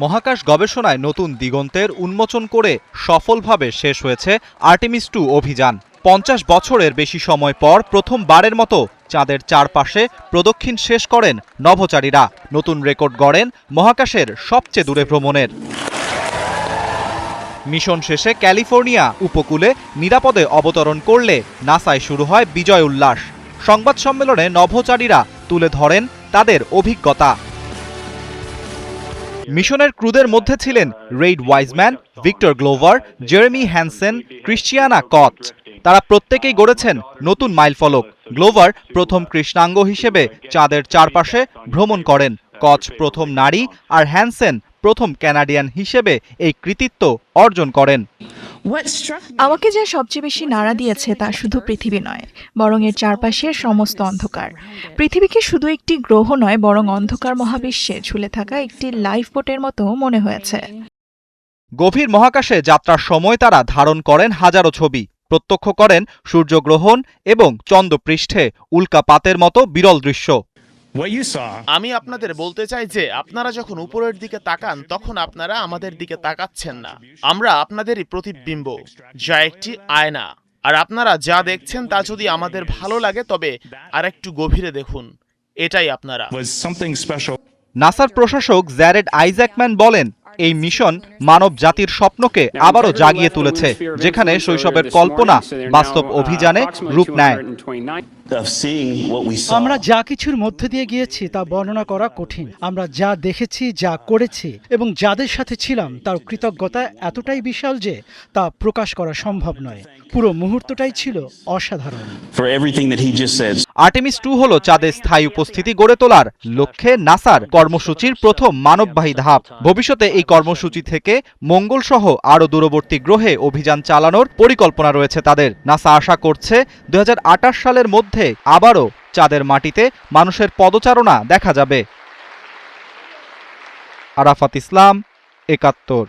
মহাকাশ গবেষণায় নতুন দিগন্তের উন্মোচন করে সফলভাবে শেষ হয়েছে আর্টেমিস 2 অভিযান। 50 বছরের বেশি সময় পর প্রথমবারের মতো চাঁদের চারপাশে প্রদক্ষিণ শেষ করেন নভোচারীরা। নতুন রেকর্ড গড়েন মহাকাশের সবচেয়ে দূরে ভ্রমণের। মিশন শেষে ক্যালিফোর্নিয়া উপকূলে নিরাপদে অবতরণ করলে নাসায় শুরু হয় বিজয় উল্লাস। সংবাদ সম্মেলনে নভোচারীরা তুলে ধরেন তাদের অভিজ্ঞতা। মিশনের ক্রুদের মধ্যে ছিলেন Raid Wiseman, Victor Glover, Jeremy Hansen, Christiana কচ। তারা প্রত্যেকেই গড়েছেন নতুন মাইলফলক। গ্লোভার প্রথম কৃষ্ণাঙ্গ হিসেবে চাঁদের চারপাশে ভ্রমণ করেন। কচ প্রথম নারী আর হ্যানসেন প্রথম কানাডিয়ান হিসেবে এই কৃতিত্ব অর্জন করেন। আমাকে যা সবচেয়ে বেশি নাড়া দিয়েছে তা শুধু পৃথিবী নয়, বরং এর চারপাশের সমস্ত অন্ধকার। পৃথিবীকে শুধু একটি গ্রহ নয়, বরং অন্ধকার মহাবিশ্বে ঝুলে থাকা একটি লাইফ বোটের মতো মনে হয়েছে। গভীর মহাকাশে যাত্রার সময় তারা ধারণ করেন হাজারো ছবি, প্রত্যক্ষ করেন সূর্যগ্রহণ এবং চন্দ্রপৃষ্ঠে উল্কাপাতের মতো বিরল দৃশ্য। আমি আপনাদের বলতে চাই যে আপনারা যখন উপরের দিকে তাকান তখন আপনারা আমাদের দিকে তাকাচ্ছেন না। আমরা আপনাদেরই প্রতিবিম্ব, যা একটি আয়না। আর আপনারা যা দেখছেন তা যদি আমাদের ভালো লাগে তবে আরেকটু গভীরে দেখুন। এটাই আপনারা। নাসার প্রশাসক জ্যারেড আইজ্যাকম্যান বলেন, এই মিশন মানব জাতির স্বপ্নকে আবারও জাগিয়ে তুলেছে, যেখানে শৈশবের কল্পনা বাস্তব অভিযানে রূপ নেয়। আমরা যা কিছুর মধ্যে দিয়ে গিয়েছি তা বর্ণনা করা কঠিন। আমরা যা দেখেছি, যা করেছি এবং যাদের সাথে ছিলাম তার কৃতজ্ঞতা এতটাই বিশাল যে তা প্রকাশ করা সম্ভব নয়। পুরো মুহূর্তটাই ছিল অসাধারণ। আর্টেমিস 2 হলো চাঁদে স্থায়ী উপস্থিতি গড়ে তোলার লক্ষ্যে নাসার কর্মসূচির প্রথম মানববাহী ধাপ। ভবিষ্যতে এই কর্মসূচি থেকে মঙ্গল সহ আরও দূরবর্তী গ্রহে অভিযান চালানোর পরিকল্পনা রয়েছে তাদের। নাসা আশা করছে 2028 সালের মধ্যে আবারও চাঁদের মাটিতে মানুষের পদচারণা দেখা যাবে। আরাফাত ইসলাম, 71।